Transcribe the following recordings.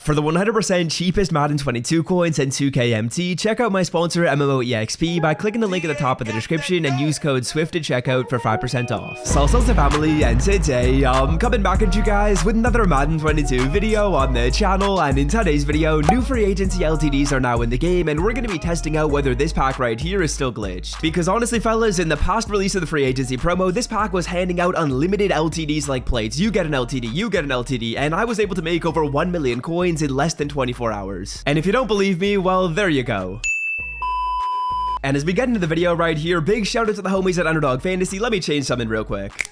For the 100% cheapest Madden 22 coins and 2K MT, check out my sponsor MMOEXP by clicking the link at the top of the description and use code SWIFT at checkout for 5% off. Salsa family, and today I'm coming back at you guys with another Madden 22 video on the channel, and in today's video, new free agency LTDs are now in the game, and we're going to be testing out whether this pack right here is still glitched. Because honestly fellas, in the past release of the free agency promo, this pack was handing out unlimited LTDs like plates. You get an LTD, you get an LTD, and I was able to make over 1 million coins in less than 24 hours. And if you don't believe me, well, there you go. And as we get into the video right here, big shout out to the homies at Underdog Fantasy. Let me change something real quick.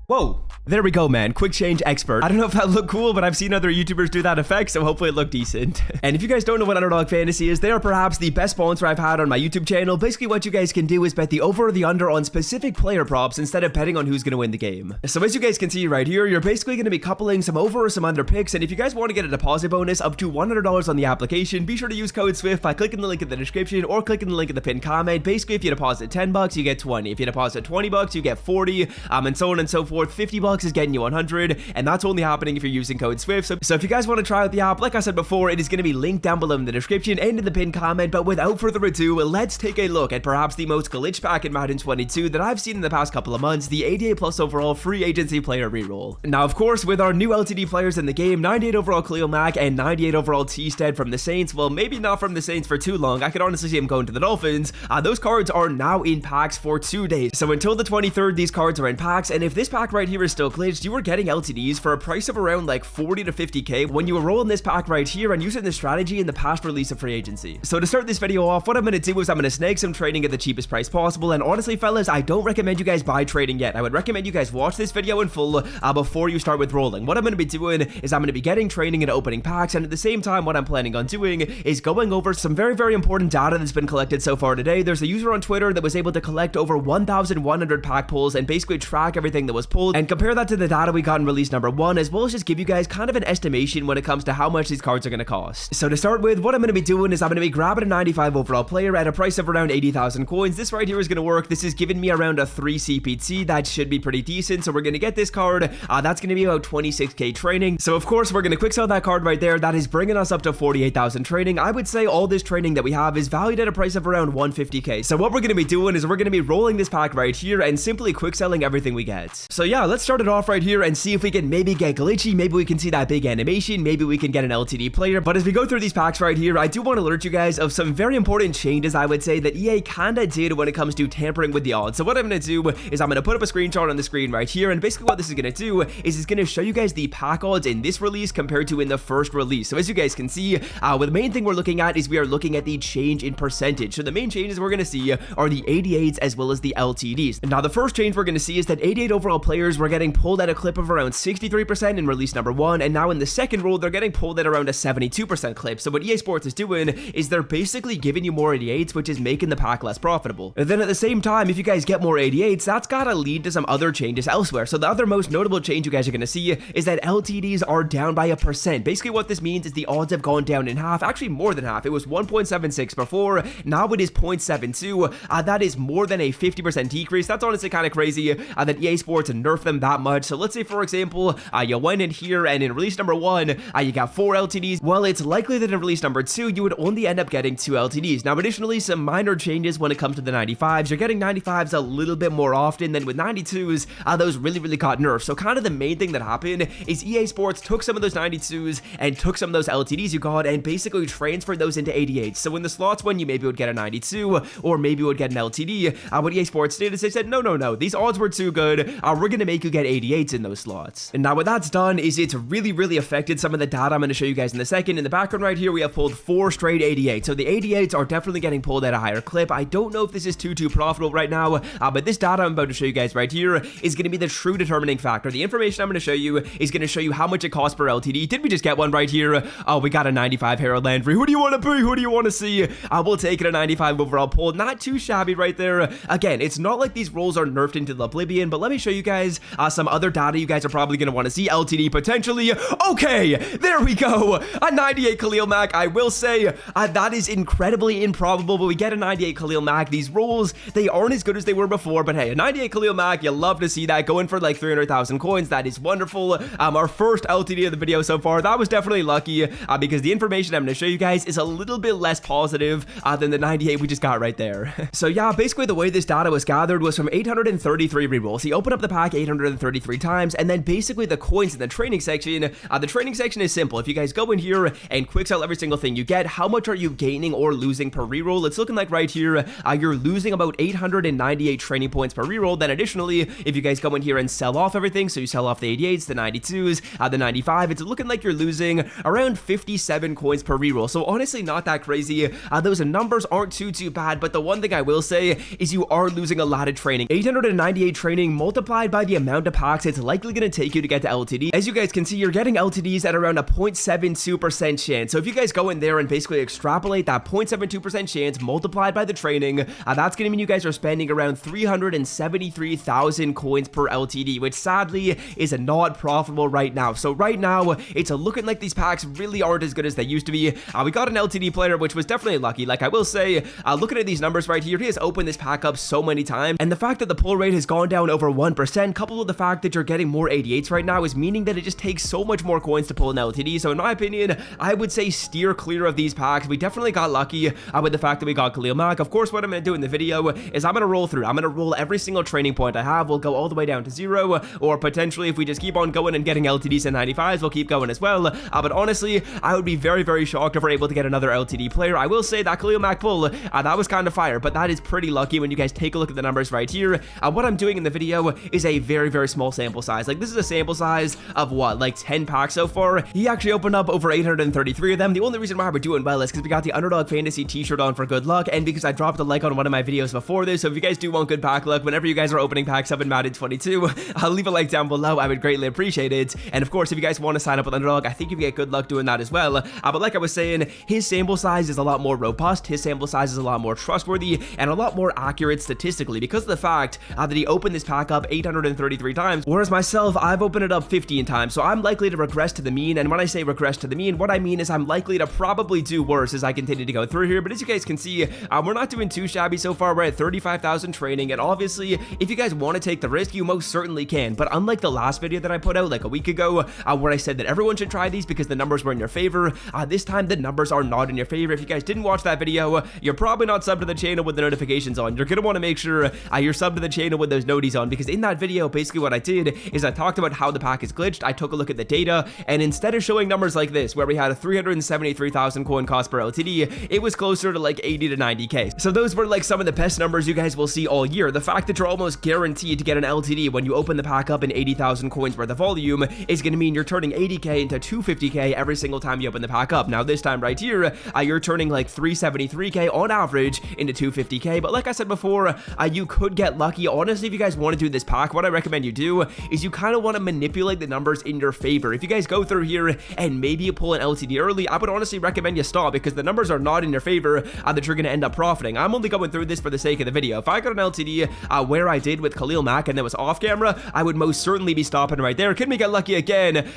Whoa, there we go, man. Quick change expert. I don't know if that looked cool, but I've seen other YouTubers do that effect, so hopefully it looked decent. And if you guys don't know what Underdog Fantasy is, they are perhaps the best sponsor I've had on my YouTube channel. Basically, what you guys can do is bet the over or the under on specific player props instead of betting on who's going to win the game. So as you guys can see right here, you're basically going to be coupling some over or some under picks, and if you guys want to get a deposit bonus up to $100 on the application, be sure to use code SWIFT by clicking the link in the description or clicking the link in the pinned comment. Basically, if you deposit 10 bucks, you get 20. If you deposit 20 bucks, you get 40, and so on and so forth. 50 bucks is getting you 100, and that's only happening if you're using code SWIFT. So if you guys want to try out the app, like I said before, it is going to be linked down below in the description and in the pinned comment. But without further ado, let's take a look at perhaps the most glitched pack in Madden 22 that I've seen in the past couple of months, the 88 plus overall free agency player reroll. Now, of course, with our new LTD players in the game, 98 overall Khalil Mack and 98 overall T-Stead from the Saints, well, maybe not from the Saints for too long. I could honestly see him going to the Dolphins. Those cards are now in packs for 2 days. So until the 23rd, these cards are in packs, and if this pack right here is still glitched, you are getting LTDs for a price of around like 40 to 50k when you roll in this pack right here and using this strategy in the past release of free agency. So to start this video off, what I'm going to do is I'm going to snag some trading at the cheapest price possible, and honestly fellas, I don't recommend you guys buy trading yet. I would recommend you guys watch this video in full before you start with rolling. What I'm going to be doing is I'm going to be getting trading and opening packs, and at the same time what I'm planning on doing is going over some very important data that's been collected so far today. There's a user on Twitter that was able to collect over 1,100 pack pulls and basically track everything that was pulled and compare that to the data we got in release number 1, as well as just give you guys kind of an estimation when it comes to how much these cards are going to cost. So to start with, what I'm going to be doing is I'm going to be grabbing a 95 overall player at a price of around 80,000 coins. This right here is going to work. This is giving me around a 3 CPT. That should be pretty decent. So we're going to get this card. That's going to be about 26k training. So of course, we're going to quick sell that card right there. That is bringing us up to 48,000 training. I would say all this training that we have is valued at a price of around 150k. So what we're going to be doing is we're going to be rolling this pack right here and simply quick selling everything we get. So yeah, let's start it off right here and see if we can maybe get glitchy, maybe we can see that big animation, maybe we can get an LTD player. But as we go through these packs right here, I do want to alert you guys of some very important changes I would say that EA kinda did when it comes to tampering with the odds. So what I'm going to do is I'm going to put up a screenshot on the screen right here, and basically what this is going to do is it's going to show you guys the pack odds in this release compared to in the first release. So as you guys can see, well, the main thing we're looking at is we are looking at the change in percentage. So the main changes we're going to see are the 88s as well as the LTDs. Now the first change we're going to see is that 88 overall players were getting pulled at a clip of around 63% in release number 1, and now in the second roll they're getting pulled at around a 72% clip. So what EA Sports is doing is they're basically giving you more 88s, which is making the pack less profitable. And then at the same time, if you guys get more 88s, that's gotta lead to some other changes elsewhere. So the other most notable change you guys are gonna see is that LTDs are down by 1%. Basically what this means is the odds have gone down in half, actually more than half. It was 1.76 before, now it is 0.72. That is more than a 50% decrease. That's honestly kind of crazy that EA Sports nerfed them that much. So let's say for example, you went in here and in release number 1, you got 4 LTDs. Well, it's likely that in release number 2, you would only end up getting 2 LTDs. Now, additionally, some minor changes when it comes to the 95s. You're getting 95s a little bit more often than with 92s. Those really got nerfed. So kind of the main thing that happened is EA Sports took some of those 92s and took some of those LTDs you got and basically transferred those into 88s. So in the slots when you maybe would get a 92 or maybe you would get an LTD, what EA Sports did is they said, no, these odds were too good. We're going to make you get 88s in those slots. And now what that's done is it's really affected some of the data I'm going to show you guys in a second. In the background right here, we have pulled 4 straight 88. So the 88s are definitely getting pulled at a higher clip. I don't know if this is too profitable right now, but this data I'm about to show you guys right here is going to be the true determining factor. The information I'm going to show you is going to show you how much it costs per LTD. Did we just get one right here? Oh, we got a 95 Harold Landry. Who do you want to be? Who do you want to see? We'll take it, a 95 overall pull. Not too shabby right there. Again, it's not like these rolls are nerfed into oblivion, but let me show you guys some other data you guys are probably going to want to see. LTD potentially. Okay, there we go. A 98 Khalil Mack. I will say that is incredibly improbable, but we get a 98 Khalil Mack. These rolls, they aren't as good as they were before, but hey, a 98 Khalil Mack, you love to see that going for like 300,000 coins. That is wonderful. Our first LTD of the video so far. That was definitely lucky because the information I'm going to show you guys is a little bit less positive than the 98 we just got right there. So yeah, basically the way this data was gathered was from 833 rerolls. He opened up the pack 833 times, and then basically the coins in the training section. The training section is simple. If you guys go in here and quick sell every single thing you get, how much are you gaining or losing per reroll? It's looking like right here, you're losing about 898 training points per reroll. Then additionally, if you guys go in here and sell off everything, so you sell off the 88s, the 92s, the 95, it's looking like you're losing around 57 coins per reroll. So honestly, not that crazy. Those numbers aren't too bad, but the one thing I will say is you are losing a lot of training. 898 training multiplied by the amount of packs it's likely going to take you to get to LTD. As you guys can see, you're getting LTDs at around a 0.72% chance. So if you guys go in there and basically extrapolate that 0.72% chance multiplied by the training, that's going to mean you guys are spending around 373,000 coins per LTD, which sadly is not profitable right now. So right now, it's looking like these packs really aren't as good as they used to be. We got an LTD player, which was definitely lucky. Like I will say, looking at these numbers right here, he has opened this pack up so many times, and the fact that the pull rate has gone down over 1%, coupled with the fact that you're getting more 88s right now, is meaning that it just takes so much more coins to pull an LTD. So in my opinion, I would say steer clear of these packs. We definitely got lucky with the fact that we got Khalil Mack. Of course, what I'm going to do in the video is I'm going to roll through. I'm going to roll every single training point I have. We'll go all the way down to 0, or potentially if we just keep on going and getting LTDs and 95s, we'll keep going as well. But honestly, I would be very shocked if we're able to get another LTD player. I will say that Khalil Mack pull, that was kind of fire, but that is pretty lucky when you guys take a look at the numbers right here. What I'm doing in the video is a very small sample size. Like this is a sample size of what, like 10 packs so far. He actually opened up over 833 of them. The only reason why we're doing well is because we got the Underdog Fantasy t-shirt on for good luck, and because I dropped a like on one of my videos before this. So if you guys do want good pack luck whenever you guys are opening packs up in Madden 22, I'll leave a like down below. I would greatly appreciate it. And of course, if you guys want to sign up with Underdog, I think you get good luck doing that as well. But like I was saying, his sample size is a lot more robust. His sample size is a lot more trustworthy and a lot more accurate statistically because of the fact that he opened this pack up 833 times, whereas myself, I've opened it up 15 times. So I'm likely to regress to the mean. And when I say regress to the mean, what I mean is I'm likely to probably do worse as I continue to go through here. But as you guys can see, we're not doing too shabby so far. We're at 35,000 training, and obviously if you guys want to take the risk, you most certainly can. But unlike the last video that I put out like a week ago where I said that everyone should try these because the numbers were in your favor, this time the numbers are not in your favor. If you guys didn't watch that video, you're probably not subbed to the channel with the notifications on. You're gonna want to make sure you're subbed to the channel with those noties on, because in that video basically what I did is I talked about how the pack is glitched. I took a look at the data, and instead of showing numbers like this where we had a 373,000 coin cost per LTD, it was closer to like 80 to 90k. So those were like some of the best numbers you guys will see all year. The fact that you're almost guaranteed to get an LTD when you open the pack up in 80,000 coins worth of volume is going to mean you're turning 80k into 250k every single time you open the pack up. Now this time right here, you're turning like 373k on average into 250k, but like I said before, you could get lucky. Honestly, if you guys want to do this pack, what I recommend you do is you kind of want to manipulate the numbers in your favor. If you guys go through here and maybe you pull an LTD early, I would honestly recommend you stop, because the numbers are not in your favor that you're going to end up profiting. I'm only going through this for the sake of the video. If I got an LTD where I did with Khalil Mack and that was off camera, I would most certainly be stopping right there. Can we get lucky again?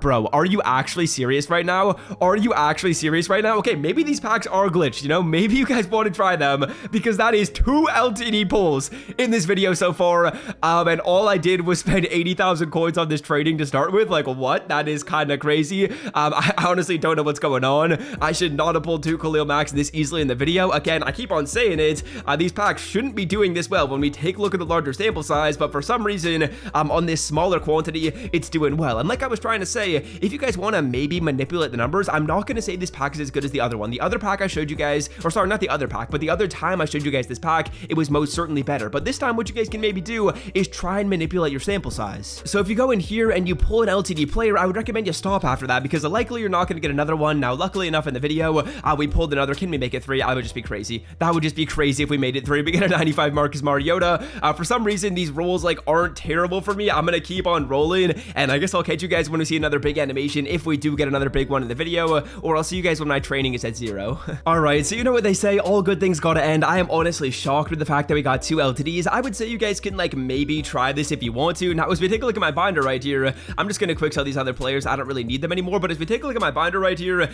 Bro, are you actually serious right now? Are you actually serious right now? Okay, maybe these packs are glitched, you know? Maybe you guys want to try them, because that is 2 LTD pulls in this video so far, and all I did was spend 80,000 coins on this trading to start with. Like, what? That is kind of crazy. I honestly don't know what's going on. I should not have pulled 2 Khalil Macks this easily in the video. Again, I keep on saying it. These packs shouldn't be doing this well when we take a look at the larger sample size, but for some reason, on this smaller quantity, it's doing well. And like I was trying to say, if you guys want to maybe manipulate the numbers, I'm not going to say this pack is as good as the other one. The other pack I showed you guys, or sorry, not the other pack, but the other time I showed you guys this pack, it was most certainly better. But this time what you guys can maybe do is try and manipulate your sample size. So if you go in here and you pull an LTD player, I would recommend you stop after that, because likely you're not going to get another one. Now, luckily enough in the video, we pulled another. Can we make it 3? I would just be crazy. That would just be crazy if we made it 3. We get a 95 Marcus Mariota. For some reason, these rolls like aren't terrible for me. I'm going to keep on rolling, and I guess I'll catch you guys when we see another another big animation if we do get another big one in the video, or I'll see you guys when my training is at 0. Alright, so you know what they say, all good things gotta end. I am honestly shocked with the fact that we got 2 LTDs. I would say you guys can like maybe try this if you want to. Now as we take a look at my binder right here, I'm just gonna quick sell these other players. I don't really need them anymore, but as we take a look at my binder right here,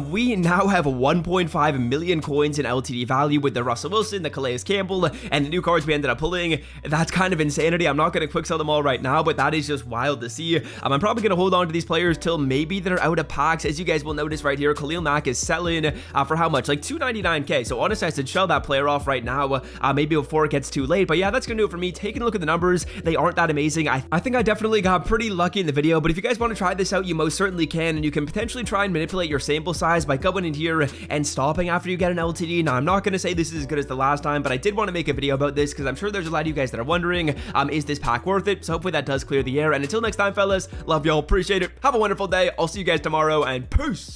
we now have 1.5 million coins in LTD value with the Russell Wilson, the Calais Campbell, and the new cards we ended up pulling. That's kind of insanity. I'm not gonna quick sell them all right now, but that is just wild to see. I'm probably gonna hold on to these players till maybe they're out of packs. As you guys will notice right here, Khalil Mack is selling for how much? Like 299k. So honestly, I should shell that player off right now, maybe before it gets too late. But yeah, that's gonna do it for me. Taking a look at the numbers, they aren't that amazing. I think I definitely got pretty lucky in the video, but if you guys want to try this out, you most certainly can, and you can potentially try and manipulate your sample size by going in here and stopping after you get an LTD. Now, I'm not gonna say this is as good as the last time, but I did want to make a video about this because I'm sure there's a lot of you guys that are wondering, is this pack worth it? So hopefully that does clear the air. And until next time, fellas, love y'all, appreciate it. Have a wonderful day. I'll see you guys tomorrow, and peace.